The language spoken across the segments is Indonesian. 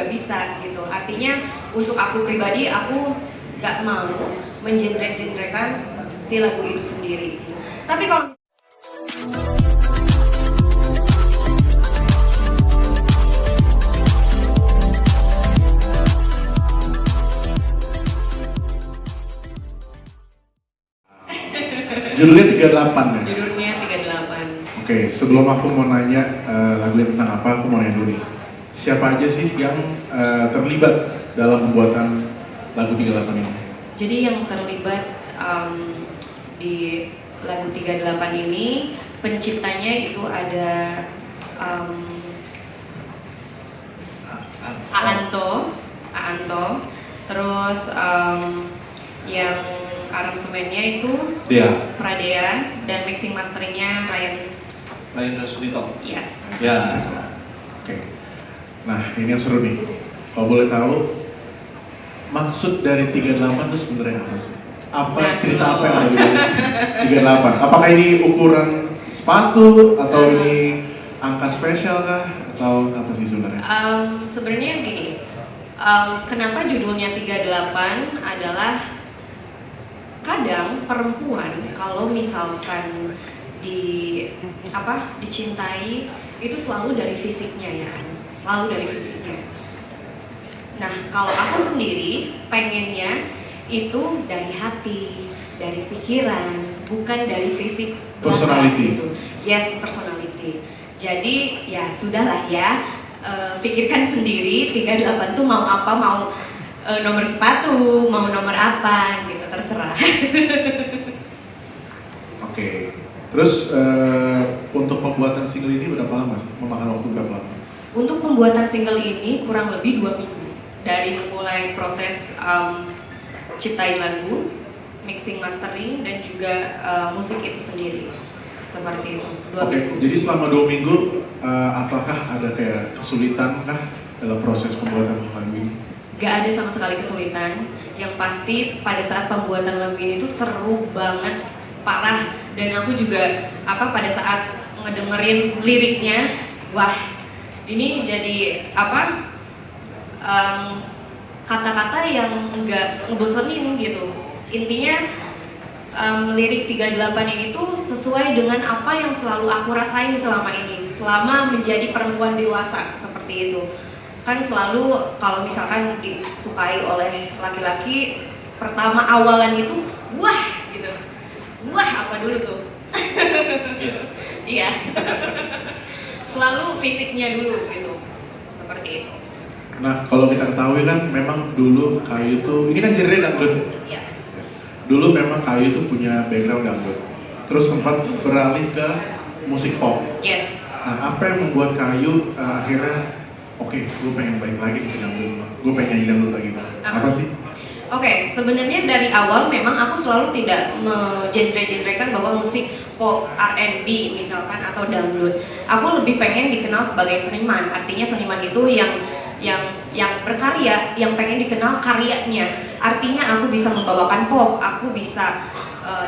juga bisa gitu. Artinya untuk aku pribadi, aku gak mau mengenre-genrekan si lagu itu sendiri. Tapi kalau judulnya 38 ya? Judulnya 38. Oke, sebelum aku mau nanya lagunya tentang apa, aku mau nanya dulu nih. Siapa aja sih yang terlibat dalam pembuatan lagu 38 ini? Jadi yang terlibat di lagu 38 ini, penciptanya itu ada Aanto, terus yang aransemennya itu Pradea, dan mixing masteringnya Ryan Sunito. Yes. Ya. Oke. Nah, ini yang seru nih. Kalau boleh tahu, maksud dari 38 itu sebenarnya apa sih? Apa cerita apa yang ada di 38? Apakah ini ukuran sepatu atau ini angka spesial kah? Atau apa sih sebenarnya? Sebenarnya gini, kenapa judulnya 38 adalah kadang perempuan kalau misalkan dicintai itu selalu dari fisiknya ya kan, selalu dari fisiknya. Nah kalau aku sendiri pengennya itu dari hati, dari pikiran, bukan dari fisik. Personality. Gitu. Yes, personality. Jadi ya sudahlah ya, pikirkan sendiri 38 tuh mau apa, mau nomor sepatu, mau nomor apa gitu, terserah. Oke. Terus untuk pembuatan single ini berapa lama sih? Memakan waktu berapa lama? Untuk pembuatan single ini kurang lebih 2 minggu. Dari mulai proses ciptain lagu, mixing mastering, dan juga musik itu sendiri. Seperti itu. Oke, jadi selama 2 minggu apakah ada kayak kesulitan kah dalam proses pembuatan lagu ini? Gak ada sama sekali kesulitan. Yang pasti pada saat pembuatan lagu ini tuh seru banget, parah. Dan aku juga pada saat ngedengerin liriknya, wah ini jadi kata-kata yang nggak ngebosenin gitu. Intinya lirik 38 ini tuh sesuai dengan apa yang selalu aku rasain selama ini, selama menjadi perempuan dewasa seperti itu. Kan selalu kalau misalkan disukai oleh laki-laki, pertama awalan itu wah gitu, wah apa dulu tuh. Iya. Selalu fisiknya dulu gitu, seperti itu. Nah, kalau kita ketahui kan memang dulu Kayu tuh, ini kan genre dangdut. Yes. Dulu memang Kayu tuh punya background dangdut. Terus sempat beralih ke musik pop. Yes. Nah, apa yang membuat Kayu akhirnya oke, gue pengen balik lagi ke dangdut, gue pengen nyanyi dangdut lagi. Apa sih? Oke, sebenarnya dari awal memang aku selalu tidak mengenre-genrekan bahwa musik pop, R&B misalkan atau dangdut. Aku lebih pengen dikenal sebagai seniman. Artinya seniman itu yang berkarya, yang pengen dikenal karyanya. Artinya aku bisa membawakan pop, aku bisa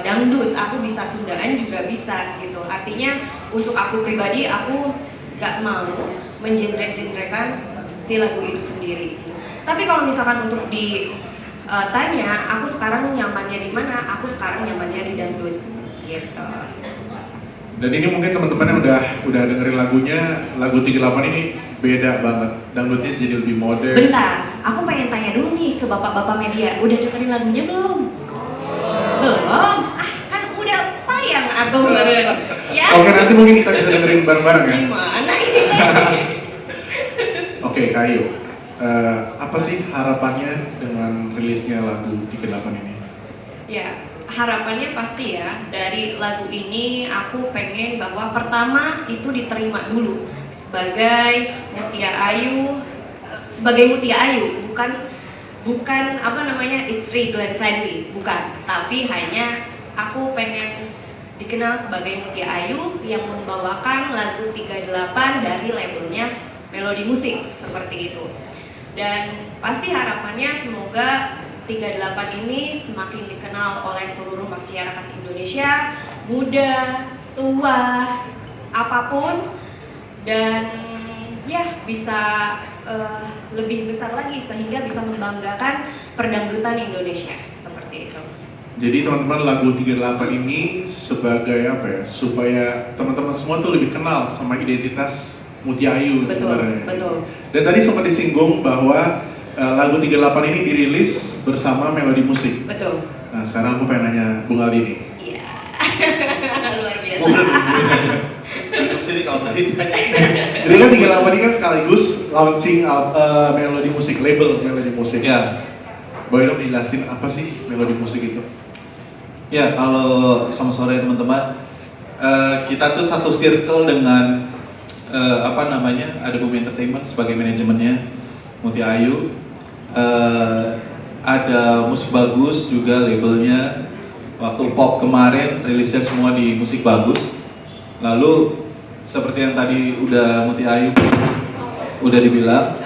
dangdut, aku bisa Sundaan juga bisa gitu. Artinya untuk aku pribadi, aku gak mau mengenre-genrekan si lagu itu sendiri. Tapi kalau misalkan untuk tanya, aku sekarang nyamannya di mana? Aku sekarang nyamannya di dangdut, gitu. Dan ini mungkin teman-teman yang udah dengerin lagunya, lagu 38 ini beda banget. Dangdutnya jadi lebih modern. Bentar, aku pengen tanya dulu nih ke bapak-bapak media, udah dengerin lagunya belum? Belum? Kan udah tayang atau meren? Ya. Oke, nanti mungkin kita bisa dengerin bareng-bareng ya. Gimana ini? Oke, Kayu. Apa sih harapannya dengan rilisnya lagu 38 ini? Ya, harapannya pasti ya, dari lagu ini aku pengen bahwa pertama itu diterima dulu sebagai Mutia Ayu, bukan istri Glenn Fredly, bukan, tapi hanya aku pengen dikenal sebagai Mutia Ayu yang membawakan lagu 38 dari labelnya Melodi Musik, seperti itu. Dan pasti harapannya semoga 38 ini semakin dikenal oleh seluruh masyarakat Indonesia, muda, tua, apapun, dan ya bisa lebih besar lagi sehingga bisa membanggakan perdangdutan Indonesia seperti itu. Jadi teman-teman lagu 38 ini sebagai apa ya, supaya teman-teman semua tuh lebih kenal sama identitas Mutia Ayu sebenarnya. Betul. Dan tadi sempat disinggung bahwa lagu 38 ini dirilis bersama Melodi Musik. Betul. Nah sekarang aku pengen nanya Bung Aldi nih. Iya, luar biasa. Duduk sini kalau tadi ditanya. Jadi kan 38 ini kan sekaligus launching Melodi Musik, label Melodi Musik. Ya. Boleh dong dijelasin apa sih Melodi Musik itu? Ya, kalau selamat sore teman-teman, kita tuh satu circle dengan ada Boom Entertainment sebagai manajemennya, Mutia Ayu, ada Musik Bagus juga labelnya. Waktu pop kemarin rilisnya semua di Musik Bagus. Lalu seperti yang tadi udah Mutia Ayu udah dibilang,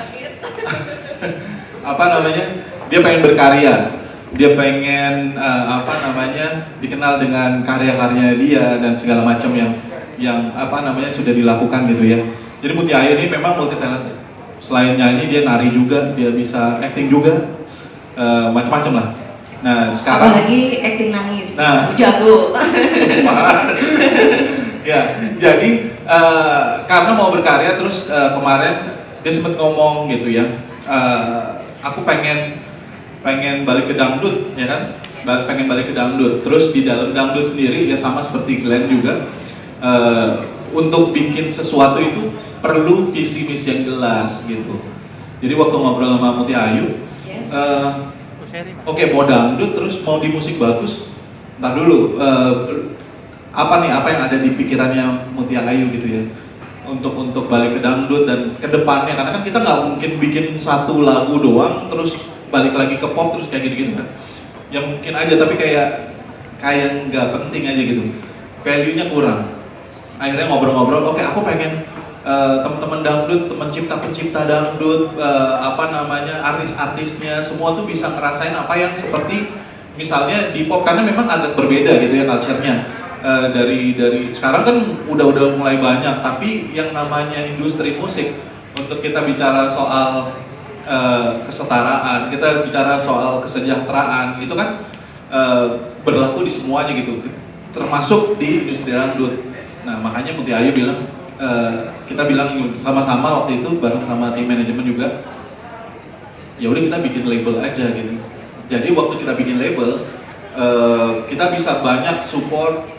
dia pengen berkarya. Dia pengen dikenal dengan karya-karya dia dan segala macam yang sudah dilakukan gitu ya. Jadi Mutia Ayu ini memang multi talent. Selain nyanyi dia nari juga, dia bisa acting juga, macam-macam lah. Nah sekarang apalagi acting nangis, nah, jago. Ya, jadi karena mau berkarya terus kemarin dia sempat ngomong gitu ya, aku pengen balik ke dangdut, ya kan? Pengen balik ke dangdut. Terus di dalam dangdut sendiri ya sama seperti Glenn juga, untuk bikin sesuatu itu perlu visi misi yang jelas gitu. Jadi waktu ngobrol sama Mutia Ayu, oke, mau dangdut terus mau di Musik Bagus, ntar dulu apa yang ada di pikirannya Mutia Ayu gitu ya, untuk balik ke dangdut dan ke depannya, karena kan kita nggak mungkin bikin satu lagu doang terus balik lagi ke pop terus kayak gitu kan, ya mungkin aja tapi kayak nggak penting aja gitu, value-nya kurang. Akhirnya ngobrol-ngobrol, oke, aku pengen teman-teman dangdut, pencipta dangdut, artis-artisnya semua tuh bisa ngerasain apa yang seperti misalnya di pop, karena memang agak berbeda gitu ya culture-nya. Dari sekarang kan udah mulai banyak, tapi yang namanya industri musik, untuk kita bicara soal kesetaraan, kita bicara soal kesejahteraan, itu kan berlaku di semuanya gitu, termasuk di industri dangdut. Nah makanya Mutia Ayu bilang, kita bilang sama-sama waktu itu bareng sama tim manajemen juga, ya udah kita bikin label aja gitu. Jadi waktu kita bikin label, kita bisa banyak support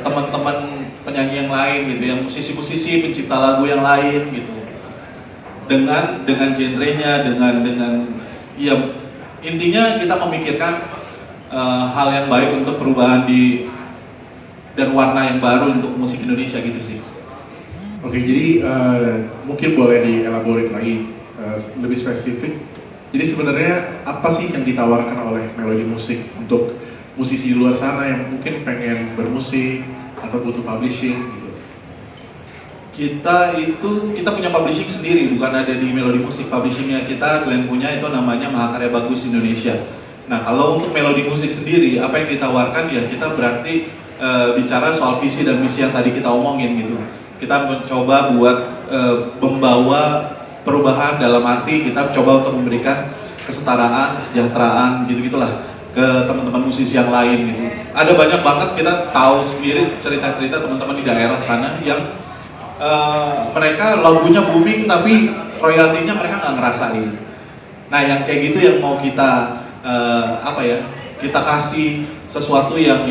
teman-teman penyanyi yang lain gitu, yang musisi-musisi, pencipta lagu yang lain gitu, dengan genrenya, dengan ya intinya kita memikirkan hal yang baik untuk perubahan dan warna yang baru untuk musik Indonesia gitu sih. Oke, jadi mungkin boleh dielaborate lagi lebih spesifik. Jadi sebenarnya apa sih yang ditawarkan oleh Melodi Musik untuk musisi di luar sana yang mungkin pengen bermusik atau butuh publishing gitu? Kita punya publishing sendiri, bukan ada di Melodi Musik. Publishingnya kita, Glenn punya, itu namanya Mahakarya Bagus Indonesia. Nah kalau untuk Melodi Musik sendiri, apa yang ditawarkan ya kita berarti bicara soal visi dan misi yang tadi kita omongin gitu. Kita mencoba buat membawa perubahan, dalam arti kita coba untuk memberikan kesetaraan, kesejahteraan gitu-gitulah ke teman-teman musisi yang lain gitu. Ada banyak banget, kita tahu sendiri cerita-cerita teman-teman di daerah sana yang mereka lagunya booming tapi royaltinya mereka nggak ngerasain. Nah yang kayak gitu yang mau kita kita kasih sesuatu yang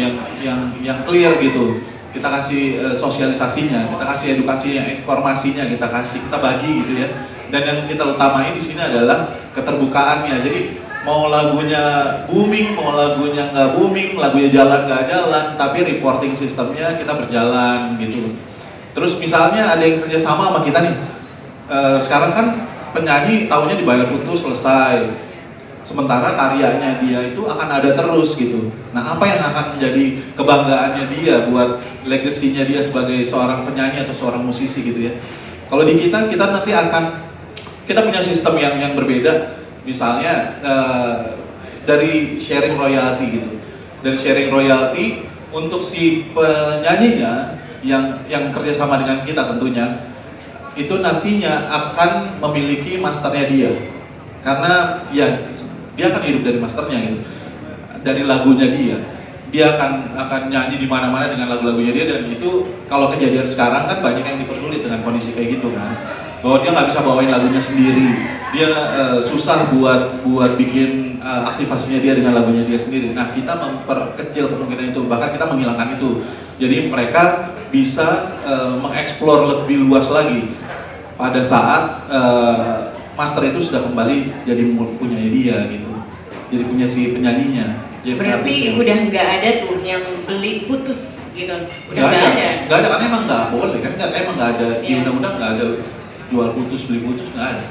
clear gitu. Kita kasih sosialisasinya, kita kasih edukasinya, informasinya, kita bagi gitu ya. Dan yang kita utamain di sini adalah keterbukaannya. Jadi mau lagunya booming, mau lagunya nggak booming, lagunya jalan nggak jalan, tapi reporting sistemnya kita berjalan gitu. Terus misalnya ada yang kerja sama kita nih, sekarang kan penyanyi taunya dibayar utuh selesai, sementara karyanya dia itu akan ada terus gitu. Nah apa yang akan menjadi kebanggaannya dia buat legasinya dia sebagai seorang penyanyi atau seorang musisi gitu ya. Kalau di kita nanti kita punya sistem yang berbeda. Misalnya dari sharing royalty gitu. Dari sharing royalty untuk si penyanyinya yang kerjasama dengan kita tentunya, itu nantinya akan memiliki masternya dia, karena ya dia akan hidup dari masternya gitu, dari lagunya dia akan nyanyi di mana-mana dengan lagu-lagunya dia. Dan itu kalau kejadian sekarang kan banyak yang dipersulit dengan kondisi kayak gitu kan, bahwa dia nggak bisa bawain lagunya sendiri, dia susah buat bikin aktivasinya dia dengan lagunya dia sendiri. Nah, kita memperkecil kemungkinan itu, bahkan kita menghilangkan itu. Jadi mereka bisa mengeksplor lebih luas lagi pada saat master itu sudah kembali jadi punyanya dia gitu, jadi punya si penyanyinya. Jadi Berarti udah nggak ada tuh yang beli putus gitu, udah nggak ada. Nggak ada, karena emang nggak boleh kan, emang nggak ada di Iya. undang-undang, nggak ada jual putus beli putus, nggak ada.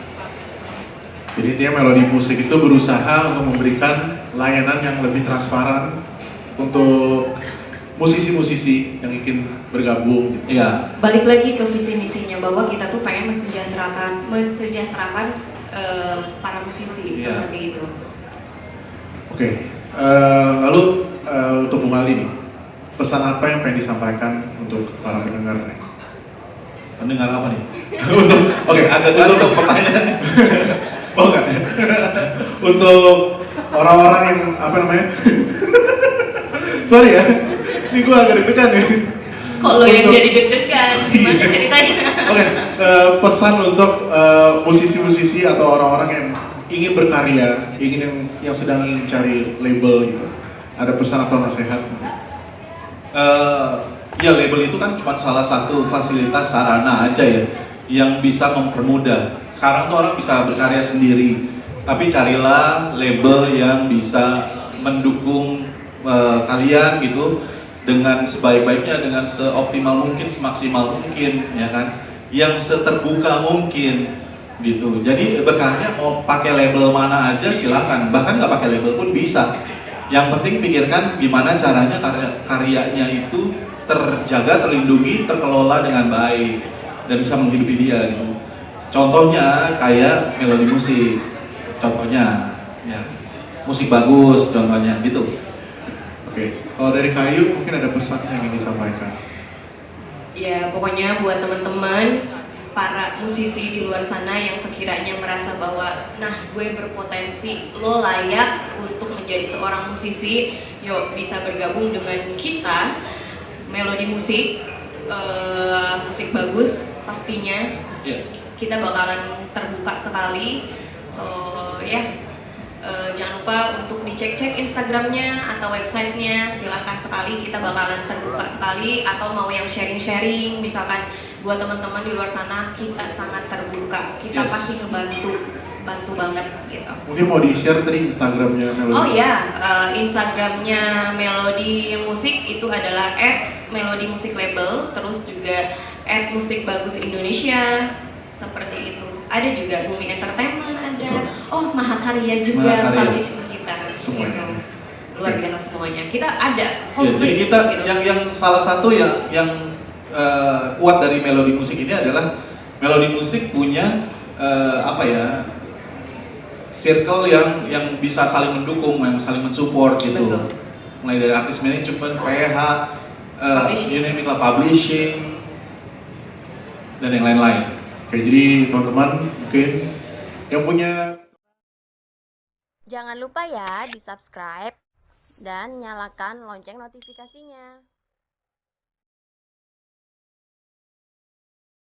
Jadi intinya Melodi Musik itu berusaha untuk memberikan layanan yang lebih transparan untuk musisi-musisi yang ingin bergabung. Gitu. Iya. Balik lagi ke visi misinya bahwa kita tuh pengen mensejahterakan para musisi Iya. seperti itu. Oke, lalu untuk Bung Ali nih, pesan apa yang pengen disampaikan untuk para pendengar nih? Pendengar apa nih? Oke, agak untuk pertanyaan. Oh enggak, untuk orang-orang yang apa namanya? Sorry ya, ini gue agak deg-degan nih. Kok lo yang jadi deg-degan? Gimana ceritanya? Oke, pesan untuk musisi-musisi atau orang-orang yang ingin berkarya, yang sedang ingin cari label gitu. Ada pesan atau nasihat? Ya label itu kan cuma salah satu fasilitas sarana aja ya, yang bisa mempermudah. Sekarang tuh orang bisa berkarya sendiri, tapi carilah label yang bisa mendukung kalian gitu dengan sebaik-baiknya, dengan seoptimal mungkin, semaksimal mungkin, ya kan, yang seterbuka mungkin gitu. Jadi berkarya mau pakai label mana aja silakan, bahkan nggak pakai label pun bisa. Yang penting pikirkan gimana caranya karyanya itu terjaga, terlindungi, terkelola dengan baik dan bisa menghidupi dia gitu. Contohnya kayak Melodi Musik, contohnya ya musik bagus contohnya gitu. Oke, kalau dari Kayu mungkin ada pesan yang ingin disampaikan. Ya pokoknya buat teman-teman para musisi di luar sana yang sekiranya merasa bahwa nah gue berpotensi, lo layak untuk menjadi seorang musisi, yuk bisa bergabung dengan kita Melodi Musik, musik bagus pastinya. Yeah. Kita bakalan terbuka sekali, so ya jangan lupa untuk dicek-cek Instagramnya atau websitenya, silahkan sekali, kita bakalan terbuka sekali. Atau mau yang sharing-sharing, misalkan buat teman-teman di luar sana, kita sangat terbuka, kita Yes. pasti bantu banget gitu. Mungkin mau di-share tadi Instagramnya Melodi. Oh ya, Instagramnya Melodi Musik itu adalah @melodimusiklabel, terus juga @musikbagusindonesia, seperti itu. Ada juga Bumi Entertainment, ada Betul. oh Mahakarya juga Mahakarya. publishing kita Semuanya. gitu. Luar biasa semuanya, kita ada Ya, komplit jadi kita gitu. yang salah satu yang kuat dari Melodi Musik ini adalah Melodi Musik punya apa ya, circle yang bisa saling mendukung, yang saling mensupport gitu. Betul. Mulai dari artis manajemen, PH, Publishing. you name it lah, publishing dan yang lain-lain. Oke, jadi teman-teman mungkin yang punya Jangan lupa ya di subscribe dan nyalakan lonceng notifikasinya.